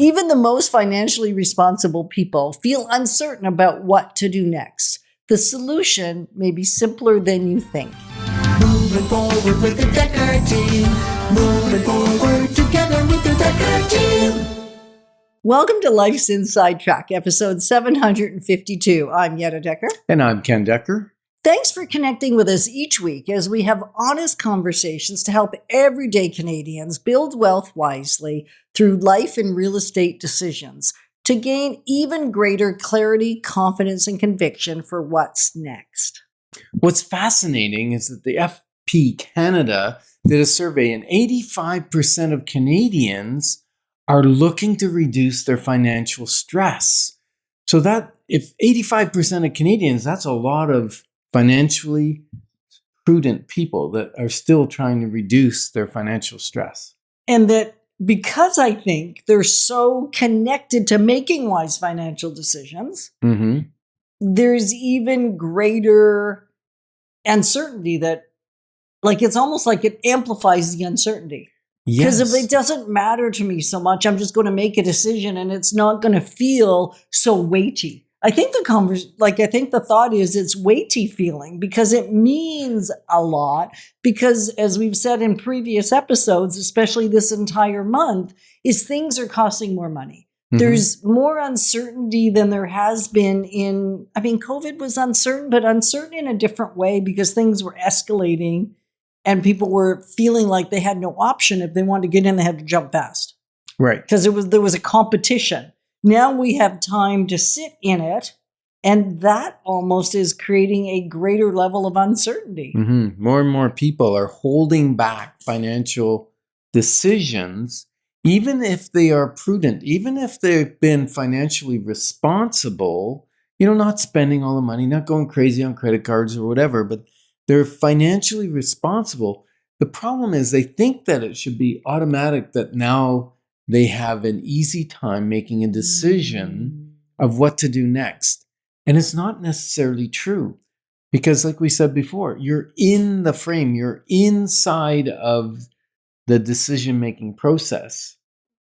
Even the most financially responsible people feel uncertain about what to do next. The solution may be simpler than you think. Moving forward with the Dekker team. Moving forward together with the Dekker team. Welcome to Life's Inside Track, episode 752. I'm Yetta Dekker. And I'm Ken Dekker. Thanks for connecting with us each week as we have honest conversations to help everyday Canadians build wealth wisely through life and real estate decisions to gain even greater clarity, confidence, and conviction for what's next. What's fascinating is that the FP Canada did a survey, and 85% of Canadians are looking to reduce their financial stress. So that if 85% of Canadians, that's a lot of financially prudent people that are still trying to reduce their financial stress. And that because I think they're so connected to making wise financial decisions, there's even greater uncertainty that, like, it's almost like it amplifies the uncertainty. Because if it doesn't matter to me so much, I'm just going to make a decision and it's not going to feel so weighty. I think the thought is it's weighty feeling because it means a lot. Because as we've said in previous episodes, especially this entire month, is things are costing more money. There's more uncertainty than there has been COVID was uncertain, but uncertain in a different way because things were escalating and people were feeling like they had no option. If they wanted to get in, they had to jump fast. Right. Because there was a competition. Now we have time to sit in it, and that almost is creating a greater level of uncertainty. More and more people are holding back financial decisions, even if they are prudent, even if they've been financially responsible, not spending all the money, not going crazy on credit cards or whatever, but they're financially responsible. The problem is they think that it should be automatic that now they have an easy time making a decision of what to do next. And it's not necessarily true because, like we said before, you're in the frame, you're inside of the decision-making process,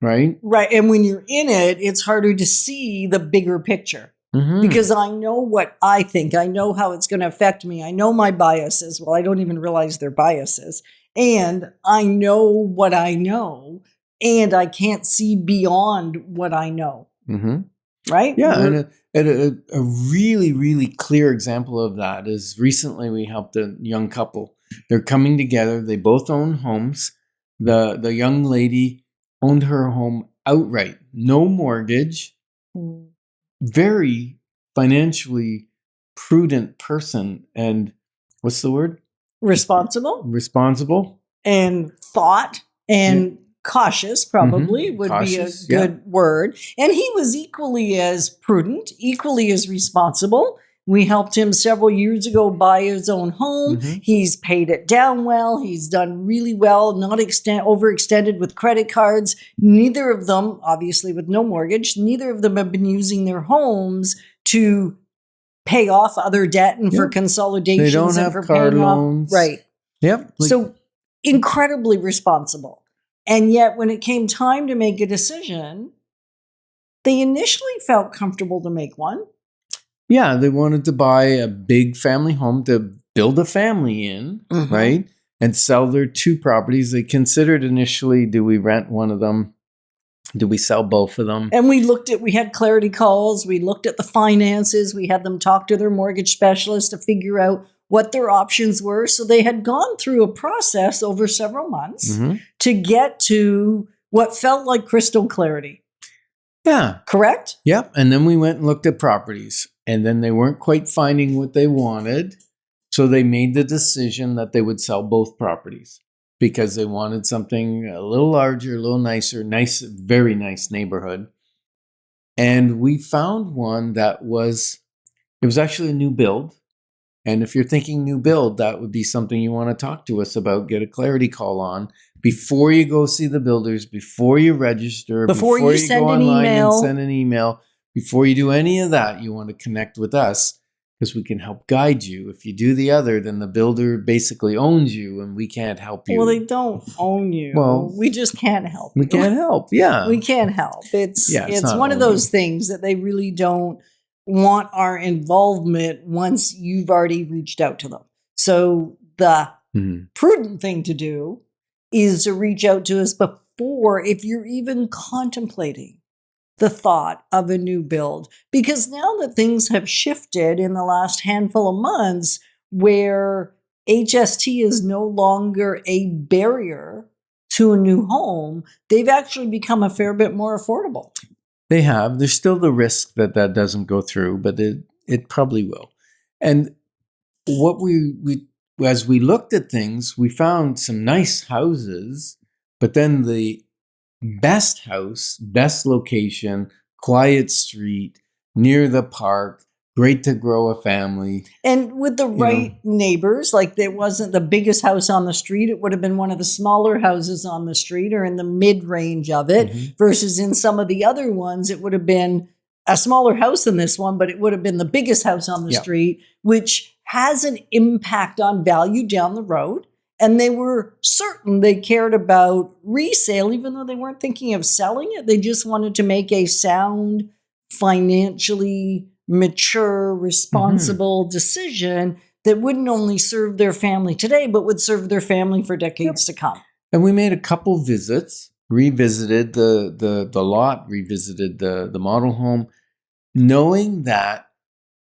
right? Right. And when you're in it, it's harder to see the bigger picture because I know what I think. I know how it's going to affect me. I know my biases. Well, I don't even realize they're biases. And I know what I know. And I can't see beyond what I know. Right? Yeah. And a really, really clear example of that is recently we helped a young couple. They're coming together. They both own homes. The young lady owned her home outright. No mortgage. Very financially prudent person. And what's the word? Responsible. And thought and cautious probably would be a good word. And he was equally as prudent, equally as responsible. We helped him several years ago buy his own home. He's paid it down well. He's done really well, not overextended with credit cards. Neither of them, obviously with no mortgage, neither of them have been using their homes to pay off other debt and for consolidations. They don't have car loans. Right. Yep. So incredibly responsible. And yet when it came time to make a decision, they initially felt comfortable to make one. Yeah, they wanted to buy a big family home to build a family in, right? And sell their two properties. They considered initially, do we rent one of them? Do we sell both of them? And we had clarity calls. We looked at the finances. We had them talk to their mortgage specialist to figure out what their options were. So they had gone through a process over several months to get to what felt like crystal clarity. Yeah. Correct? Yep. And then we went and looked at properties. And then they weren't quite finding what they wanted. So they made the decision that they would sell both properties because they wanted something a little larger, a little nicer, very nice neighborhood. And we found one that was actually a new build. And if you're thinking new build, that would be something you want to talk to us about, get a clarity call on before you go see the builders, before you register, before you send go an online email. and send an email, before you do any of that, you want to connect with us because we can help guide you. If you do the other, then the builder basically owns you and we can't help you. Well, they don't own you. Well, we just can't help We you. can't help. Yeah. We can't help. It's not one of own those you. things that they really don't want our involvement once you've already reached out to them. So the prudent thing to do is to reach out to us before, if you're even contemplating the thought of a new build. Because now that things have shifted in the last handful of months, where HST is no longer a barrier to a new home, they've actually become a fair bit more affordable. They have. There's still the risk that that doesn't go through, but it probably will. And what we as we looked at things, we found some nice houses, but then the best house, best location, quiet street, near the park, great to grow a family. And with the right neighbors, like it wasn't the biggest house on the street. It would have been one of the smaller houses on the street or in the mid-range of it, versus in some of the other ones, it would have been a smaller house than this one, but it would have been the biggest house on the street, which has an impact on value down the road. And they were certain they cared about resale, even though they weren't thinking of selling it. They just wanted to make a sound, financially mature, responsible decision that wouldn't only serve their family today, but would serve their family for decades to come. And we made a couple visits, revisited the lot, revisited the model home, knowing that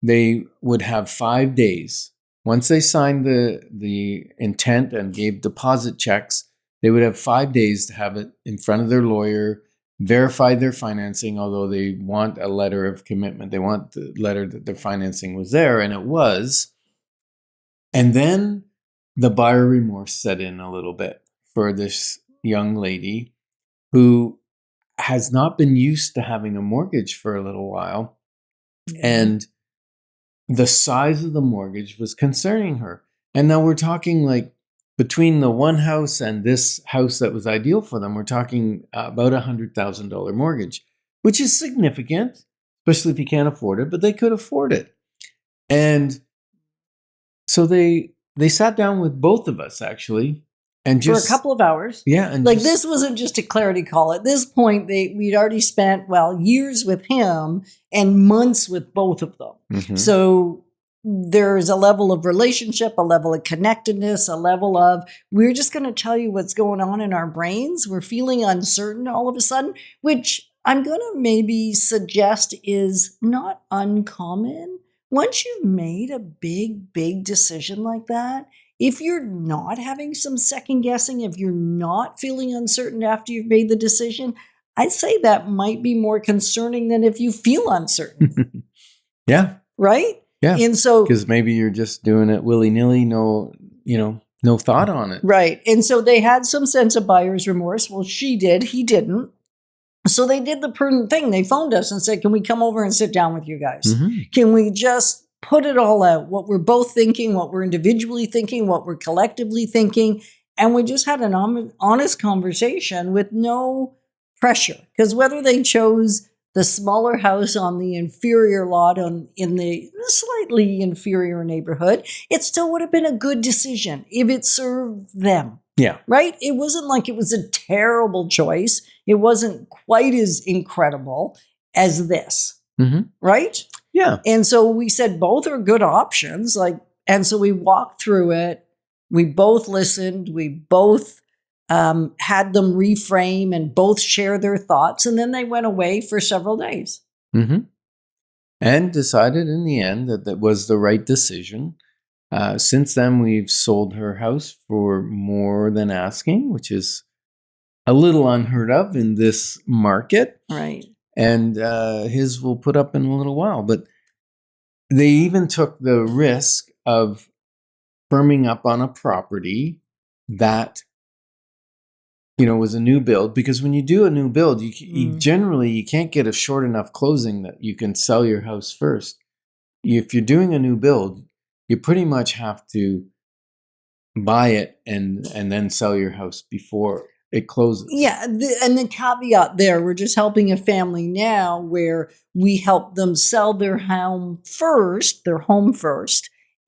they would have 5 days. Once they signed the intent and gave deposit checks, they would have 5 days to have it in front of their lawyer, verify their financing, although they want a letter of commitment. They want the letter that their financing was there, and it was. And then the buyer remorse set in a little bit for this young lady who has not been used to having a mortgage for a little while. And the size of the mortgage was concerning her. And now we're talking like between the one house and this house that was ideal for them, we're talking about $100,000 mortgage, which is significant, especially if you can't afford it, but they could afford it. And so they sat down with both of us actually. And just for a couple of hours. Yeah. And like this wasn't just a clarity call. At this point, we'd already spent, years with him and months with both of them. So there's a level of relationship, a level of connectedness, a level of, we're just going to tell you what's going on in our brains. We're feeling uncertain all of a sudden, which I'm going to maybe suggest is not uncommon. Once you've made a big decision like that, if you're not having some second guessing, if you're not feeling uncertain after you've made the decision, I'd say that might be more concerning than if you feel uncertain. Yeah. Right? Yeah. And so, because maybe you're just doing it willy-nilly, no thought on it. Right. And so they had some sense of buyer's remorse. Well, she did, he didn't. So they did the prudent thing. They phoned us and said, can we come over and sit down with you guys? Can we just put it all out, what we're both thinking, what we're individually thinking, what we're collectively thinking. And we just had an honest conversation with no pressure. Because whether they chose the smaller house on the inferior lot in the slightly inferior neighborhood, it still would have been a good decision if it served them. Yeah. Right? It wasn't like it was a terrible choice. It wasn't quite as incredible as this. Right? Yeah. And so we said both are good options. And so we walked through it. We both listened. We both had them reframe and both share their thoughts. And then they went away for several days. And decided in the end that that was the right decision. Since then, we've sold her house for more than asking, which is a little unheard of in this market. Right. And his will put up in a little while. But they even took the risk of firming up on a property that, was a new build. Because when you do a new build, you generally, you can't get a short enough closing that you can sell your house first. If you're doing a new build, you pretty much have to buy it and then sell your house before. it closes. Yeah. And the caveat there, we're just helping a family now where we help them sell their home first,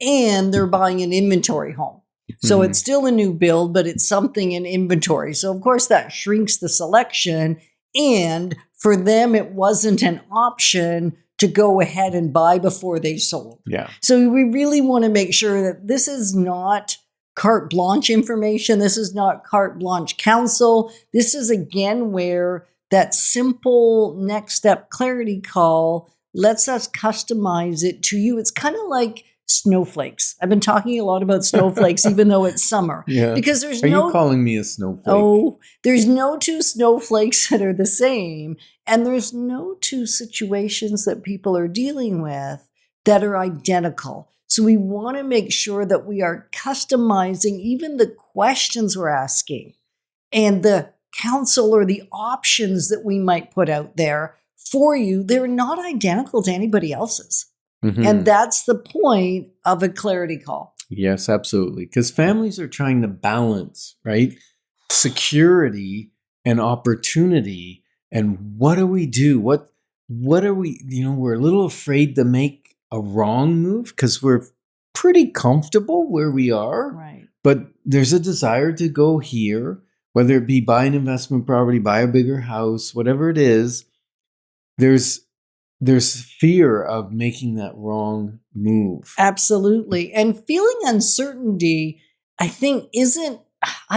and they're buying an inventory home. So it's still a new build, but it's something in inventory. So of course that shrinks the selection. And for them, it wasn't an option to go ahead and buy before they sold. Yeah. So we really want to make sure that this is not carte blanche information. This is not carte blanche counsel. This is again where that simple next step clarity call lets us customize it to you. It's kind of like snowflakes. I've been talking a lot about snowflakes, even though it's summer. Yeah. Because there's Are you calling me a snowflake? Oh, there's no two snowflakes that are the same. And there's no two situations that people are dealing with that are identical. So we want to make sure that we are customizing even the questions we're asking and the counsel or the options that we might put out there for you. They're not identical to anybody else's. And that's the point of a clarity call. Yes, absolutely. Because families are trying to balance, right? Security and opportunity. And what do we do? What are we, we're a little afraid to make a wrong move because we're pretty comfortable where we are. Right. But there's a desire to go here, whether it be buy an investment property, buy a bigger house, whatever it is. There's fear of making that wrong move. Absolutely. And feeling uncertainty, I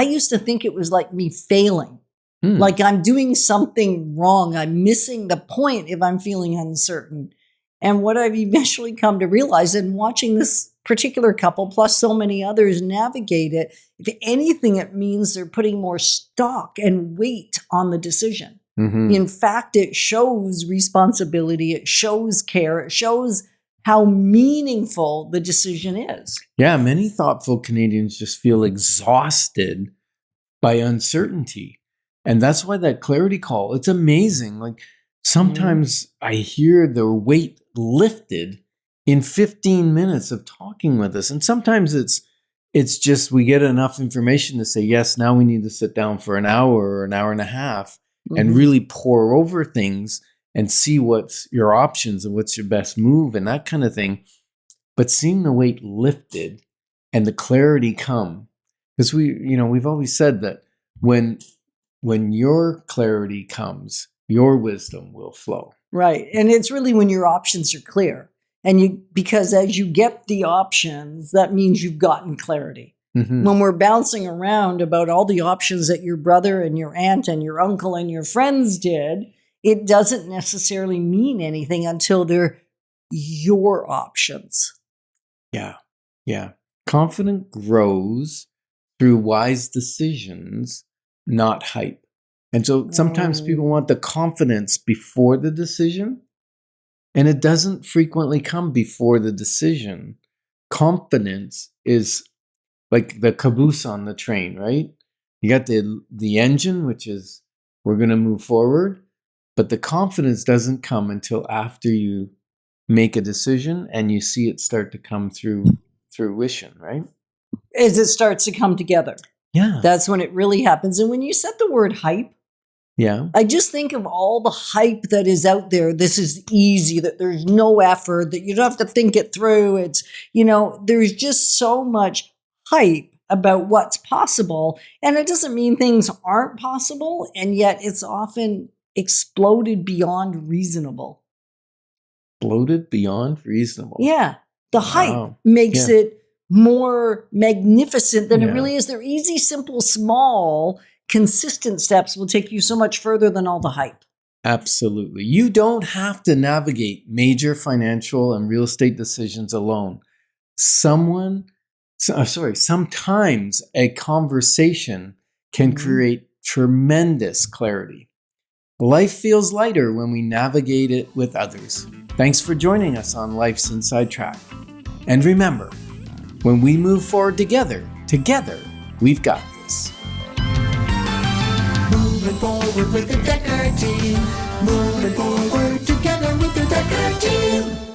used to think it was like me failing. Like I'm doing something wrong. I'm missing the point if I'm feeling uncertain. And what I've eventually come to realize in watching this particular couple, plus so many others, navigate it, if anything, it means they're putting more stock and weight on the decision. In fact, it shows responsibility, it shows care, it shows how meaningful the decision is. Yeah, many thoughtful Canadians just feel exhausted by uncertainty. And that's why that clarity call, it's amazing. Like sometimes I hear the weight lifted in 15 minutes of talking with us. And sometimes it's just we get enough information to say, yes, now we need to sit down for an hour or an hour and a half and really pour over things and see what's your options and what's your best move and that kind of thing. But seeing the weight lifted and the clarity come, because we've always said that when your clarity comes, your wisdom will flow. Right. And it's really when your options are clear. And because as you get the options, that means you've gotten clarity. When we're bouncing around about all the options that your brother and your aunt and your uncle and your friends did, it doesn't necessarily mean anything until they're your options. Yeah. Confidence grows through wise decisions, not hype. And so sometimes people want the confidence before the decision, and it doesn't frequently come before the decision. Confidence is like the caboose on the train, right? You got the engine, which is we're going to move forward, but the confidence doesn't come until after you make a decision and you see it start to come through fruition, right? As it starts to come together. Yeah. That's when it really happens. And when you said the word hype, I just think of all the hype that is out there. This is easy, that there's no effort, that you don't have to think it through. It's, there's just so much hype about what's possible. And it doesn't mean things aren't possible. And yet it's often exploded beyond reasonable. Exploded beyond reasonable. Yeah. The hype makes it more magnificent than it really is. They're easy, simple, small, consistent steps will take you so much further than all the hype. Absolutely. You don't have to navigate major financial and real estate decisions alone. Sometimes a conversation can create tremendous clarity. Life feels lighter when we navigate it with others. Thanks for joining us on Life's Inside Track. And remember, when we move forward together, we've got this. Moving forward with the Dekker team. Moving forward together with the Dekker team.